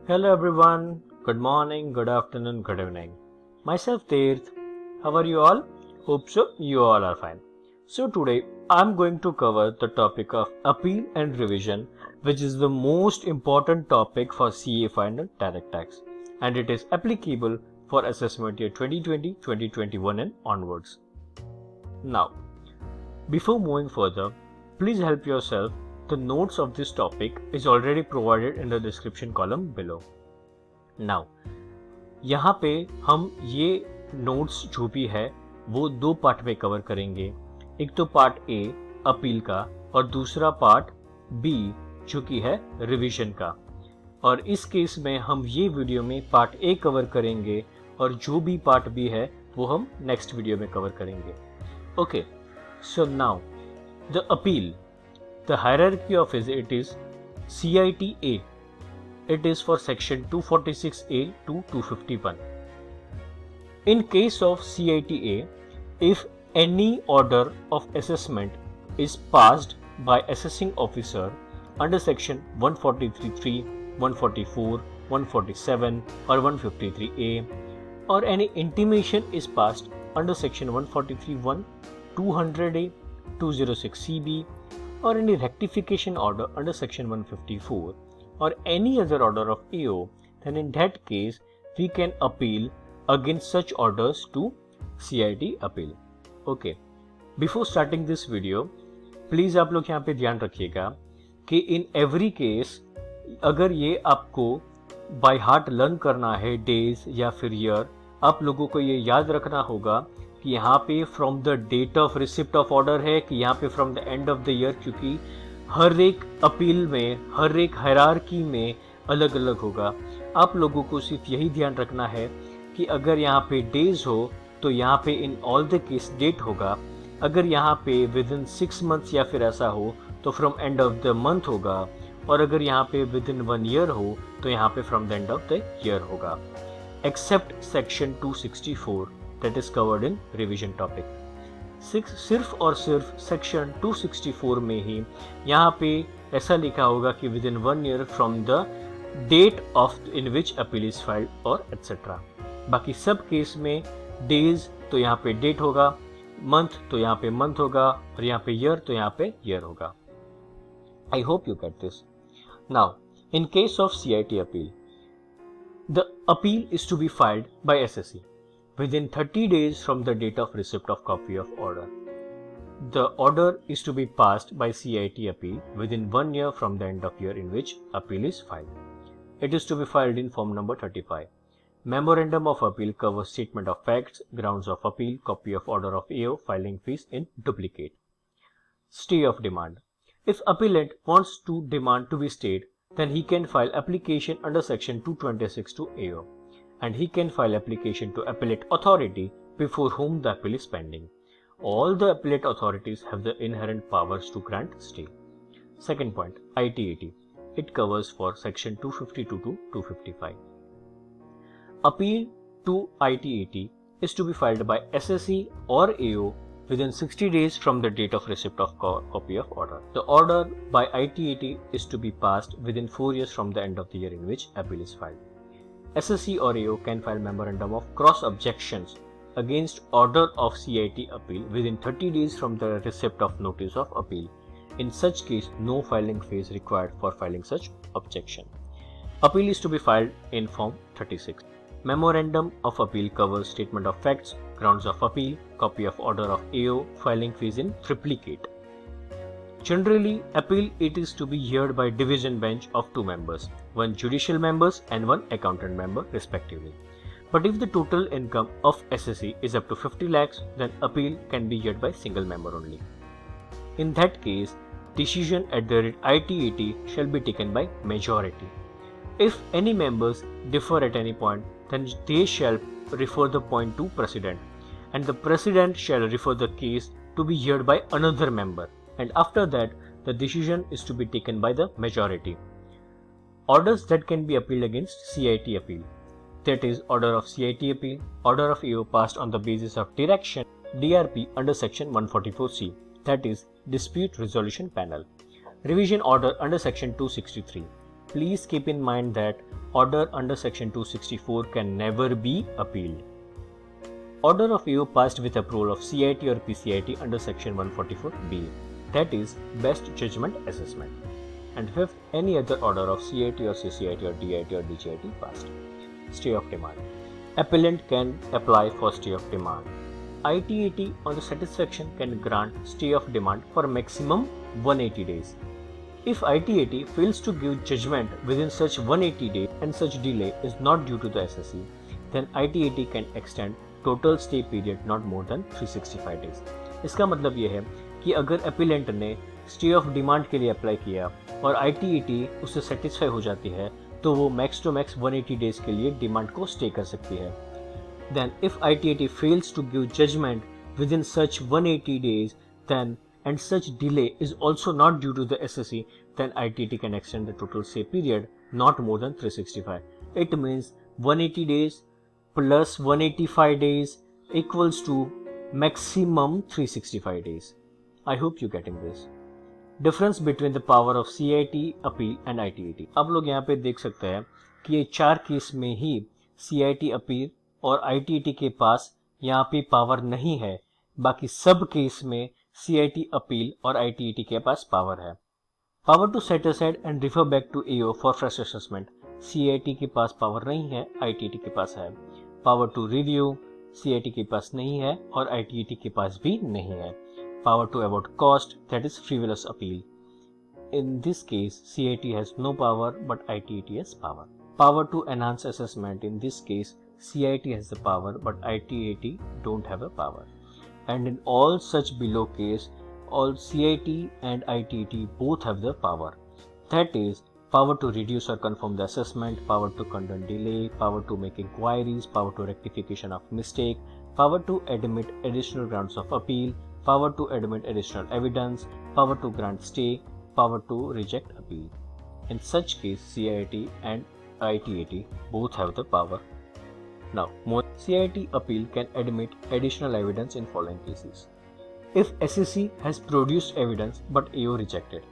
Hello everyone, good morning, good afternoon, good evening. Myself Tirth, how are you all? Hope so you all are fine. So today I'm going to cover the topic of appeal and revision, which is the most important topic for CA final direct tax, and it is applicable for assessment year 2020, 2021 and onwards. Now, before moving further, please help yourself. The notes of this topic is already provided in the description column below. Now, यहाँ पे हम ये notes जो भी है वो दो part में कवर करेंगे. एक तो पार्ट ए अपील का और दूसरा पार्ट बी जो कि है रिवीजन का. और इस केस में हम ये वीडियो में पार्ट ए कवर करेंगे और जो भी पार्ट बी है वो हम नेक्स्ट वीडियो में कवर करेंगे. Okay, so now the appeal. The hierarchy of it is CIT A. It is for section 246A to 251. In case of CIT A, if any order of assessment is passed by assessing officer under section 143(3), 144, 147 or 153A, or any intimation is passed under section 143(1), 200A, 206CB, or any rectification order under section 154 or any other order of AO, then in that case we can appeal against such orders to CIT Appeal. Okay, before starting this video, please आप लोग यहाँ पे ध्यान रखिएगा कि in every case अगर ये आपको by heart learn करना है days या फिर year, आप लोगों को ये याद रखना होगा कि यहाँ पे from the date of receipt of order है कि यहाँ पे from the end of the year, क्योंकि हर एक अपील में हर एक हायरार्की में अलग अलग होगा. आप लोगों को सिर्फ यही ध्यान रखना है कि अगर यहाँ पे डेज हो तो यहाँ पे in all the case date होगा. अगर यहाँ पे विद इन 6 मंथ्स या फिर ऐसा हो तो from and of the month होगा, और अगर यहाँ पे विद इन 1 ईयर हो तो यहाँ पे from the end of the year होगा, accept section 264 that is covered in revision topic. सिर्फ और सिर्फ सेक्शन 264 में ही यहाँ पे ऐसा लिखा होगा कि within 1 year from the date of in which appeal is filed और एटसेट्रा. बाकी सब केस में डेज तो यहाँ पे डेट होगा, मंथ तो यहाँ पे मंथ होगा, और यहाँ पे ईयर तो यहाँ पे ईयर होगा. I hope you get this. Now in case of CIT appeal, the appeal is to be filed by SSE within 30 days from the date of receipt of copy of order. The order is to be passed by CIT Appeal within 1 year from the end of year in which appeal is filed. It is to be filed in form number 35. Memorandum of Appeal covers statement of facts, grounds of appeal, copy of order of AO, filing fees in duplicate. Stay of demand. If appellant wants to demand to be stayed, then he can file application under section 226 to AO. And he can file application to appellate authority before whom the appeal is pending. All the appellate authorities have the inherent powers to grant stay. Second point, IT-80. It covers for section 252 to 255. Appeal to IT-80 is to be filed by SSE or AO within 60 days from the date of receipt of copy of order. The order by IT-80 is to be passed within 4 years from the end of the year in which appeal is filed. SSE or AO can file memorandum of cross objections against order of CIT appeal within 30 days from the receipt of notice of appeal. In such case, no filing fee is required for filing such objection. Appeal is to be filed in form 36. Memorandum of appeal covers statement of facts, grounds of appeal, copy of order of AO, filing fees in triplicate. Generally, appeal it is to be heard by division bench of 2 members, 1 judicial members and 1 accountant member respectively. But if the total income of SSE is up to 50 lakhs, then appeal can be heard by single member only. In that case, decision at the IT-80 shall be taken by majority. If any members differ at any point, then they shall refer the point to president, and the president shall refer the case to be heard by another member. And after that, the decision is to be taken by the majority. Orders that can be appealed against CIT appeal, that is order of CIT appeal, order of AO passed on the basis of direction DRP under section 144C, that is dispute resolution panel. Revision order under section 263. Please keep in mind that order under section 264 can never be appealed. Order of AO passed with approval of CIT or PCIT under section 144B, that is best judgment assessment. And fifth, any other order of CIT or CCIT or DIT or DGIT passed. Stay of demand. Appellant can apply for stay of demand. ITAT on the satisfaction can grant stay of demand for maximum 180 days. If ITAT fails to give judgment within such 180 days and such delay is not due to the SSE, then ITAT can extend total stay period not more than 365 days. इसका मतलब यह है कि अगर appellate ने stay of demand के लिए apply किया और ITAT उससे सेटिस्फाई हो जाती है तो वो मैक्स टू मैक्स 180 डेज के लिए डिमांड को स्टे कर सकती है. Then if ITAT fails to give judgment within such 180 days then and such delay is also not due to the SSE, then ITAT can extend the total stay period not more than 365. It means 180 days plus 185 days equals to maximum 365 days. I hope you're getting this. Difference between the power of CIT appeal and ITAT. आप लोग यहाँ पे देख सकते हैं कि ये 4 case में ही CIT appeal और ITAT के पास यहाँ पे पावर नहीं है, बाकी सब केस में CIT appeal और ITAT के पास पावर है. Power to set aside and refer back to AO for fresh assessment, CIT के पास पावर नहीं है, ITAT के पास है. पावर टू रिव्यू CIT के पास नहीं है और ITAT के पास भी नहीं है. Power to award cost, that is frivolous appeal. In this case, CIT has no power but ITAT has power. Power to enhance assessment, in this case, CIT has the power but ITAT don't have a power. And in all such below case, all CIT and ITAT both have the power. That is, power to reduce or confirm the assessment, power to condone delay, power to make inquiries, power to rectification of mistake, power to admit additional grounds of appeal, power to admit additional evidence, power to grant stay, power to reject appeal. In such case, CIT and ITAT both have the power. Now, CIT appeal can admit additional evidence in following cases. If SSE has produced evidence but AO rejected.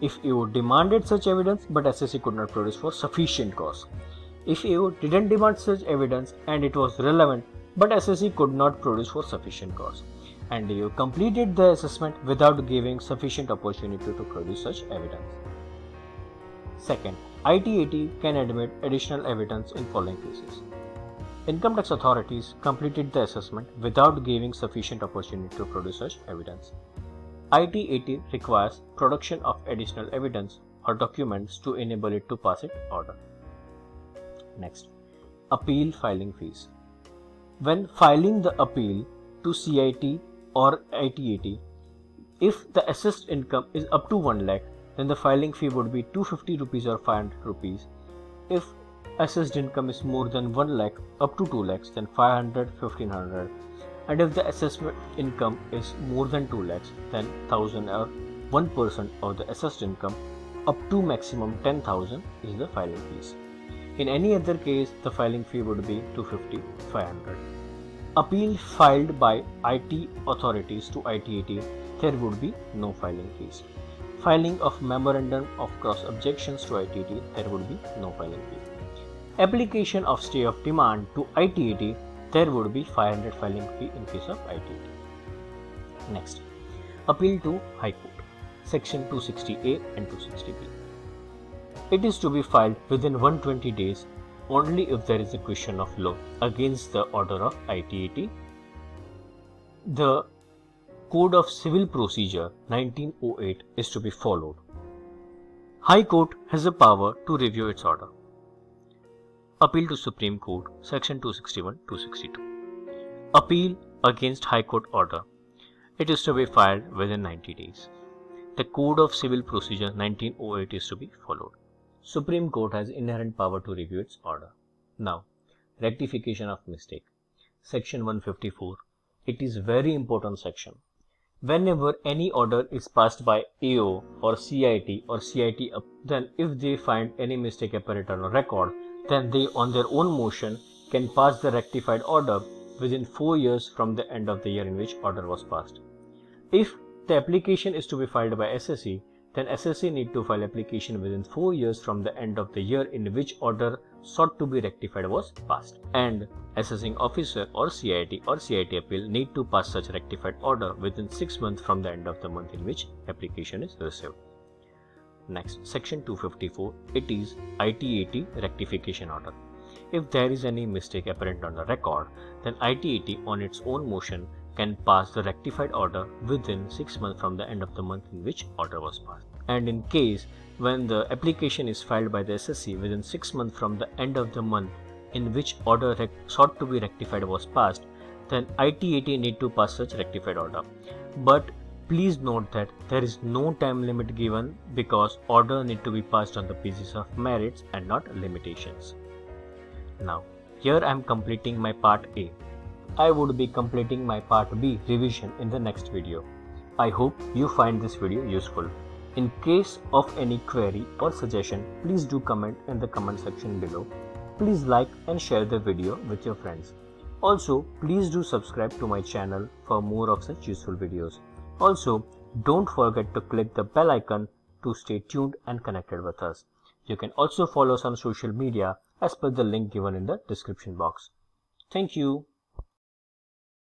If AO demanded such evidence but SSE could not produce for sufficient cause. If AO didn't demand such evidence and it was relevant but SSE could not produce for sufficient cause. And AO completed the assessment without giving sufficient opportunity to produce such evidence. Second, ITAT can admit additional evidence in following cases. Income tax authorities completed the assessment without giving sufficient opportunity to produce such evidence. ITAT requires production of additional evidence or documents to enable it to pass its order. Next, appeal filing fees. When filing the appeal to CIT or ITAT, if the assessed income is up to 1 lakh, then the filing fee would be 250 rupees or 500 rupees. If assessed income is more than 1 lakh up to 2 lakhs, then 500, 1500. And if the assessment income is more than 2 lakhs, then 1000 or 1% of the assessed income up to maximum 10,000 is the filing fees. In any other case, the filing fee would be 250, 500. Appeal filed by IT authorities to ITAT, there would be no filing fees. Filing of memorandum of cross objections to ITAT, there would be no filing fee. Application of stay of demand to ITAT, there would be 500 filing fee in case of ITAT. Next, appeal to High Court, section 260A and 260B. It is to be filed within 120 days only if there is a question of law against the order of ITAT. The Code of Civil Procedure 1908 is to be followed. High Court has the power to review its order. Appeal to Supreme Court, section 261-262. Appeal against High Court order. It is to be filed within 90 days. The Code of Civil Procedure 1908 is to be followed. Supreme Court has inherent power to review its order. Now, rectification of mistake. Section 154. It is very important section. Whenever any order is passed by AO or CIT or CIT, then if they find any mistake apparent on a record, then they on their own motion can pass the rectified order within 4 years from the end of the year in which order was passed. If the application is to be filed by SSE, then SSC need to file application within 4 years from the end of the year in which order sought to be rectified was passed. And assessing officer or CIT Appeal need to pass such rectified order within 6 months from the end of the month in which application is received. Next, section 254, it is ITAT rectification order. If there is any mistake apparent on the record, then ITAT on its own motion can pass the rectified order within 6 months from the end of the month in which order was passed. And in case when the application is filed by the SSC within 6 months from the end of the month in which order sought to be rectified was passed, then ITAT need to pass such rectified order. But please note that there is no time limit given because order need to be passed on the basis of merits and not limitations. Now, here I am completing my part A. I would be completing my part B revision in the next video. I hope you find this video useful. In case of any query or suggestion, please do comment in the comment section below. Please like and share the video with your friends. Also, please do subscribe to my channel for more of such useful videos. Also, don't forget to click the bell icon to stay tuned and connected with us. You can also follow us on social media as per the link given in the description box. Thank you.